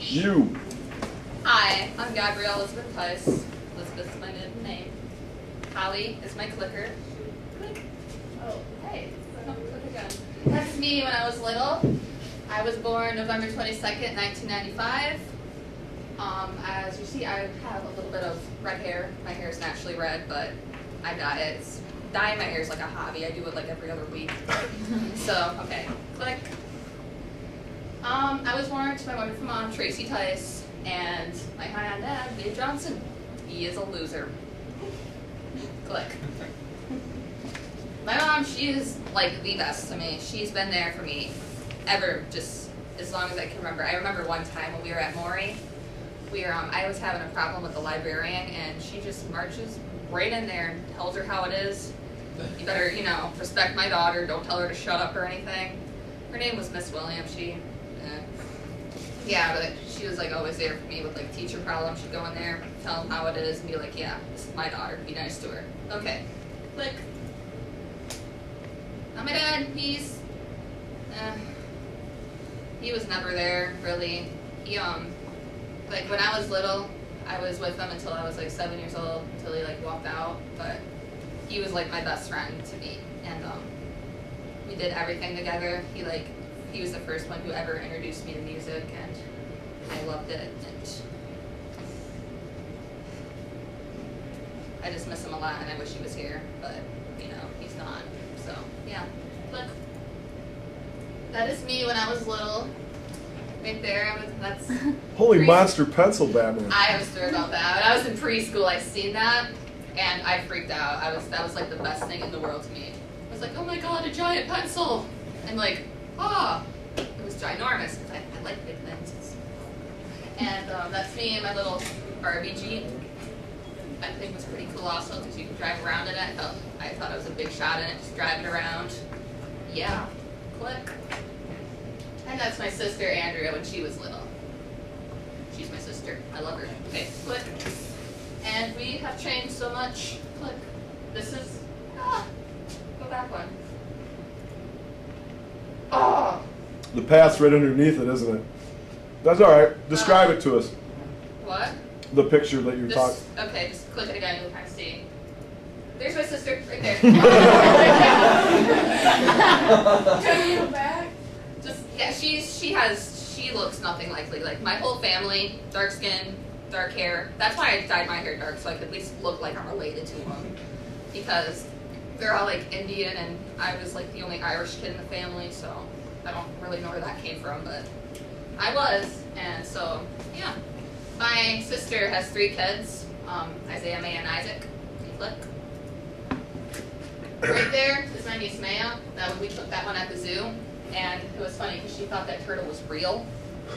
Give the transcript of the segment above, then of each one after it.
You. Hi, I'm Gabrielle Elizabeth Tice. Elizabeth is my middle name. Holly is my clicker. Click. Oh, hey. Oh, click again. That's me when I was little. I was born November 22nd, 1995. As you see, I have a little bit of red hair. My hair is naturally red, but I dye it. Dyeing my hair is like a hobby. I do it like every other week. So, okay. Click. I was born to my wonderful mom, Tracy Tice, and my high-end dad, Dave Johnson. He is a loser. Click. My mom, she is like the best to me. She's been there for me ever, just as long as I can remember. I remember one time when we were at Maury, I was having a problem with the librarian, and she just marches right in there and tells her how it is. You better, respect my daughter. Don't tell her to shut up or anything. Her name was Miss Williams. But she was like always there for me with like teacher problems. She'd go in there, tell them how it is, and be like, yeah, this is my daughter. Be nice to her. Okay. Click. Not my dad. He was never there, really. He, like when I was little, I was with him until I was like 7 years old, until he like walked out, but he was like my best friend to me, and we did everything together. He was the first one who ever introduced me to music, and I loved it, and I just miss him a lot, and I wish he was here, but he's not, so yeah. Look, that is me when I was little. Right there, that's... Holy monster pencil, Batman. I was thrilled about that. When I was in preschool, I seen that, and I freaked out. That was like the best thing in the world to me. I was like, oh my god, a giant pencil! And like, it was ginormous, because I like big things. And that's me in my little Barbie Jeep. That thing was pretty cool also, because you can drive around in it. I thought I was a big shot in it, just driving around. Yeah. Click. And that's my sister, Andrea, when she was little. She's my sister. I love her. Okay, click. And we have changed so much. Click. This is... go back one. Oh! The path's right underneath it, isn't it? That's all right. Describe it to us. What? The picture that you're talking... Okay, just click it again. You'll kind of see. There's my sister, right there. Can you go back? Yeah, she looks nothing like my whole family, dark skin, dark hair. That's why I dyed my hair dark, so I could at least look like I'm related to them. Because they're all like Indian, and I was like the only Irish kid in the family, so I don't really know where that came from, but I was, and so, yeah. My sister has 3 kids, Isaiah, May, and Isaac. Click. Right there is my niece Maya. We took that one at the zoo. And it was funny because she thought that turtle was real.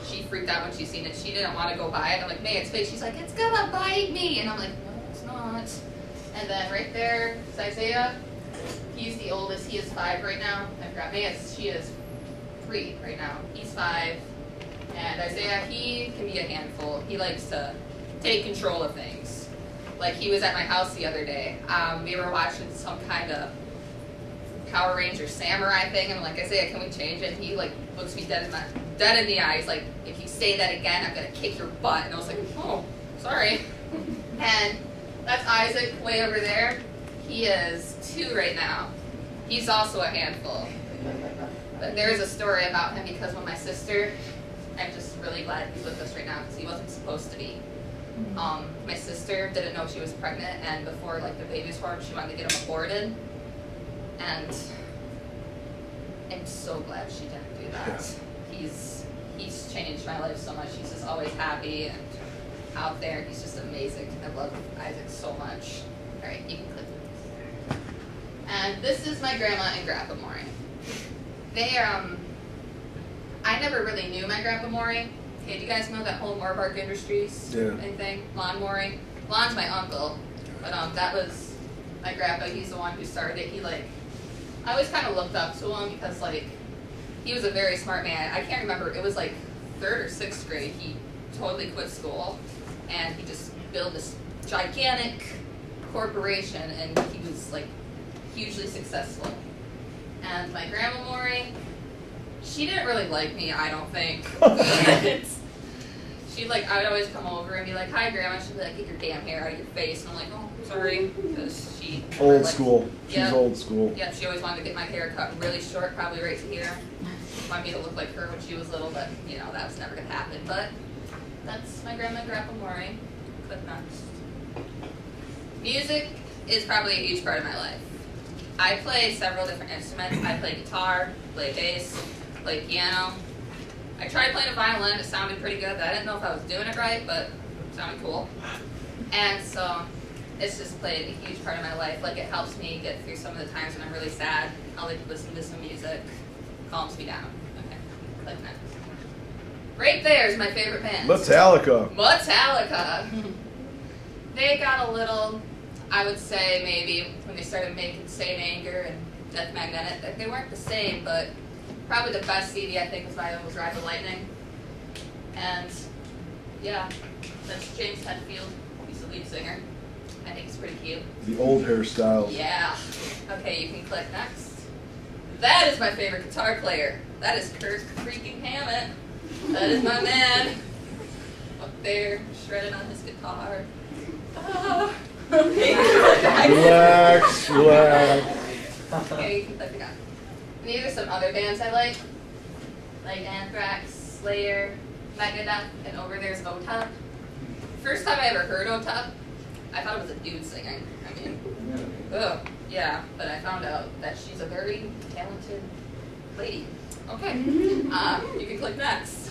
She freaked out when she seen it. She didn't want to go by it. I'm like, May, it's fake. She's like, it's gonna bite me. And I'm like, no, it's not. And then right there is Isaiah. He's the oldest. He is 5 right now. I forgot. May, she is 3 right now. He's 5. And Isaiah, he can be a handful. He likes to take control of things. Like, he was at my house the other day. We were watching some kind of Power Ranger Samurai thing, and I'm like, Isaiah, can we change it? And he like looks me dead in the eye. He's like, if you say that again, I'm gonna kick your butt. And I was like, oh, sorry. And that's Isaac way over there. He is 2 right now. He's also a handful. But there is a story about him because when my sister, I'm just really glad he's with us right now because he wasn't supposed to be. My sister didn't know she was pregnant, and before like the baby was born, she wanted to get him aborted. And I'm so glad she didn't do that. Yeah. He's changed my life so much. He's just always happy and out there. He's just amazing. I love Isaac so much. All right, you can click this. And this is my grandma and grandpa Maury. They I never really knew my grandpa Maury. Okay, do you guys know that whole Morbark Industries anything? Lon Maury. Lon's my uncle, but that was my grandpa. He's the one who started it. I always kind of looked up to him because, like, he was a very smart man. I can't remember. It was, like, 3rd or 6th grade. He totally quit school, and he just built this gigantic corporation, and he was, like, hugely successful. And my grandma Maury, she didn't really like me, I don't think. like, I would always come over and be like, "Hi, Grandma." She'd be like, "Get your damn hair out of your face." And I'm like, "Oh, sorry," because she old like, school. She's yeah, old school. Yeah, she always wanted to get my hair cut really short, probably right to here. Wanted me to look like her when she was little, but you know that was never gonna happen. But that's my grandma and grandpa Maury. Click next. Music is probably a huge part of my life. I play several different instruments. I play guitar, play bass, play piano. I tried playing a violin. It sounded pretty good, but I didn't know if I was doing it right, but it sounded cool. And so it's just played a huge part of my life. Like, it helps me get through some of the times when I'm really sad. I'll like listen to some music, calms me down. Okay, click next. Right there is my favorite band. Metallica. Metallica. They got a little, I would say maybe when they started making Saint Anger and Death Magnetic, they weren't the same, but probably the best CD I think was by them was Ride the Lightning. And yeah, that's James Hetfield. He's the lead singer. I think he's pretty cute. The old hairstyles. Yeah. Okay, you can click next. That is my favorite guitar player. That is Kirk freaking Hammett. That is my man. Up there, shredding on his guitar. Ah. Relax, relax. Okay, you can click again. And these are some other bands I like Anthrax, Slayer, Megadeth, and over there's O-Top. First time I ever heard O-Top, I thought it was a dude singing. I mean, oh, yeah, but I found out that she's a very talented lady. Okay, you can click next.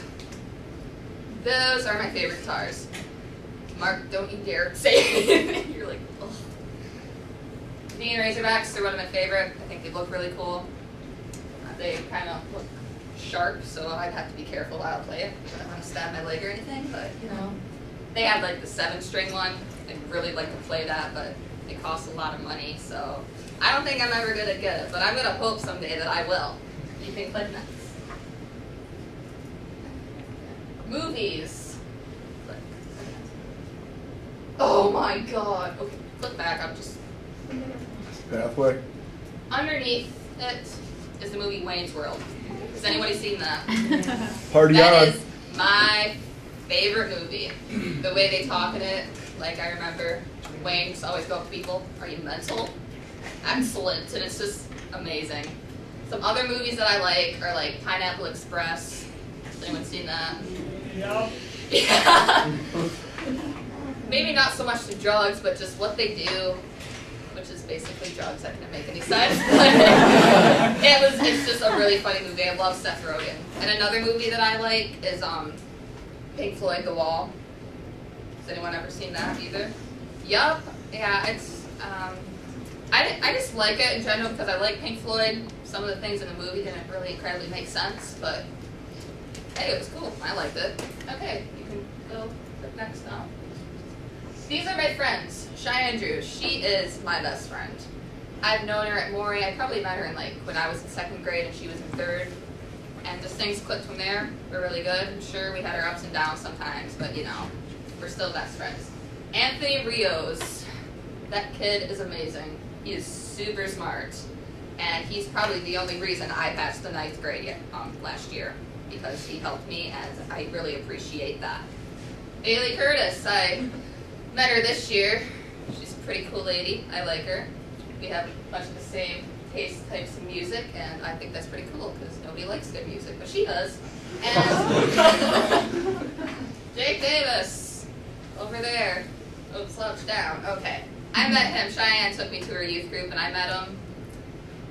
Those are my favorite guitars. Mark, don't you dare say anything. You're like, ugh. Dean Razorbacks are one of my favorite. I think they look really cool. They kind of look sharp, so I'd have to be careful while I play it. I don't want to stab my leg or anything, but you know. They have like the 7-string one. I'd really like to play that, but it costs a lot of money, so I don't think I'm ever going to get it, but I'm going to hope someday that I will. You can click next. Movies. Click. Oh my god. Okay, click back. I'm just... Pathway. Underneath it is the movie Wayne's World. Has anybody seen that? Party That on. is my favorite movie. The way they talk in it, like I remember Wayne used to always go up to people, "Are you mental?" Excellent, and it's just amazing. Some other movies that I like are like Pineapple Express. Has anyone seen that? Yep. Yeah. Maybe not so much the drugs, but just what they do, which is basically drugs. That didn't make any sense. It's just a really funny movie. I love Seth Rogen. And another movie that I like is Pink Floyd, The Wall. Has anyone ever seen that either? Yup. Yeah, it's I just like it in general because I like Pink Floyd. Some of the things in the movie didn't really incredibly make sense, but hey, it was cool. I liked it. Okay, you can go click next now. These are my friends. Shy Andrews. She is my best friend. I've known her at Maury. I probably met her in like when I was in 2nd grade and she was in 3rd. And just things clicked from there. We're really good. I'm sure we had our ups and downs sometimes, but you know, we're still best friends. Anthony Rios. That kid is amazing. He is super smart. And he's probably the only reason I passed the 9th grade last year, because he helped me, and I really appreciate that. Bailey Curtis, I met her this year. She's a pretty cool lady. I like her. We have a bunch of the same taste types of music, and I think that's pretty cool because nobody likes good music, but she does. And Jake Davis, over there. Oh, slouched down. Okay. I met him. Cheyenne took me to her youth group, and I met him.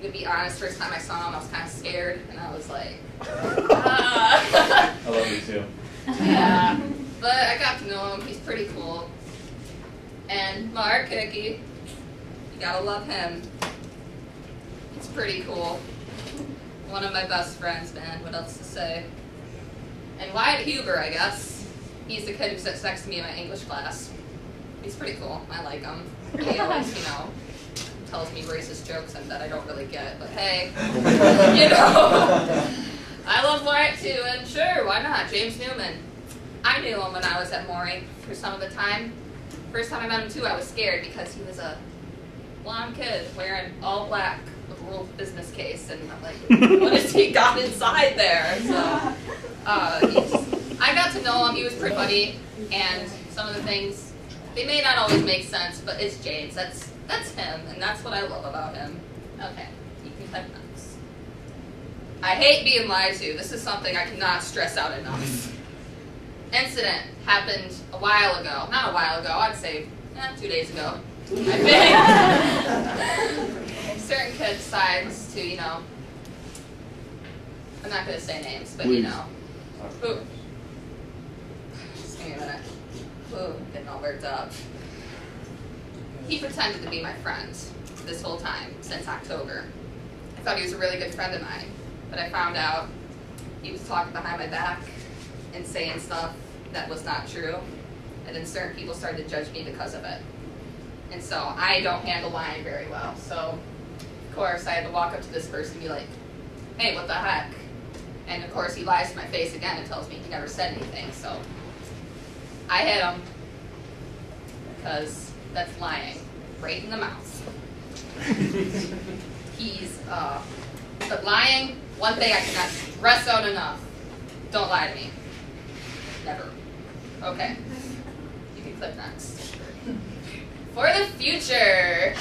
To be honest, first time I saw him, I was kind of scared, and I was like, I love you too. Yeah. But I got to know him. He's pretty cool. And Mark Hickey, you gotta love him. He's pretty cool. One of my best friends, man. What else to say? And Wyatt Huber, I guess. He's the kid who sits next to me in my English class. He's pretty cool. I like him. He always, you know, tells me racist jokes and that I don't really get, but hey, you know. I love Wyatt too, and sure, why not? James Newman. I knew him when I was at Maury for some of the time. First time I met him too, I was scared because he was a blonde kid wearing all black with a little business case, and I'm like, what has he got inside there? So, I I got to know him. He was pretty funny, and some of the things, they may not always make sense, but it's James. That's him, and that's what I love about him. Okay, you can click next. I hate being lied to. This is something I cannot stress out enough. Incident happened a while ago. Not a while ago, I'd say 2 days ago. I think certain kid decides to, you know, I'm not going to say names, but Please. you know. Ooh. Just give me a minute. Ooh, getting all worked up. He pretended to be my friend this whole time, since October. I thought he was a really good friend of mine, but I found out he was talking behind my back and saying stuff that was not true, and then certain people started to judge me because of it. And so I don't handle lying very well, so of course I had to walk up to this person and be like, hey, what the heck? And of course he lies to my face again and tells me he never said anything, so I hit him because that's lying right in the mouth. But lying, one thing I cannot stress out enough, don't lie to me. Never. Okay. You can click next. For the future,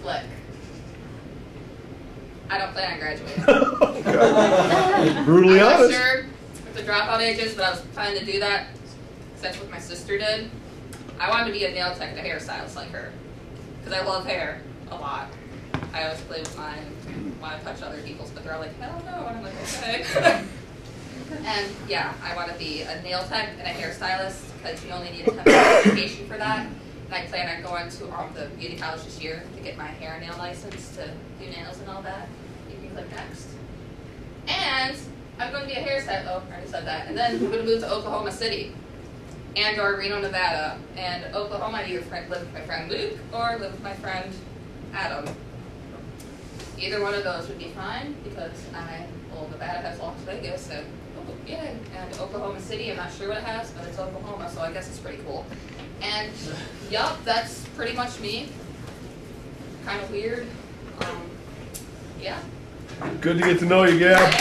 click. I don't plan on graduating. Brutally I'm not honest. sure what the dropout age is, but I was planning to do that because that's what my sister did. I wanted to be a nail tech and a hairstylist like her because I love hair a lot. I always play with mine and want to touch other people's, but they're all like, hell no, and I'm like, okay. And yeah, I want to be a nail tech and a hairstylist because you only need a 10 education for that. And I plan on going to the beauty college this year to get my hair and nail license to do nails and all that. You can click next. And I'm going to be a hairstylist. Oh, I already said that. And then I'm going to move to Oklahoma City and/or Reno, Nevada. And Oklahoma, I either live with my friend Luke or live with my friend Adam. Either one of those would be fine because Nevada has Las Vegas and yeah, and Oklahoma City, I'm not sure what it has, but it's Oklahoma, so I guess it's pretty cool. And yup, that's pretty much me. Kind of weird. Yeah. Good to get to know you, Gab.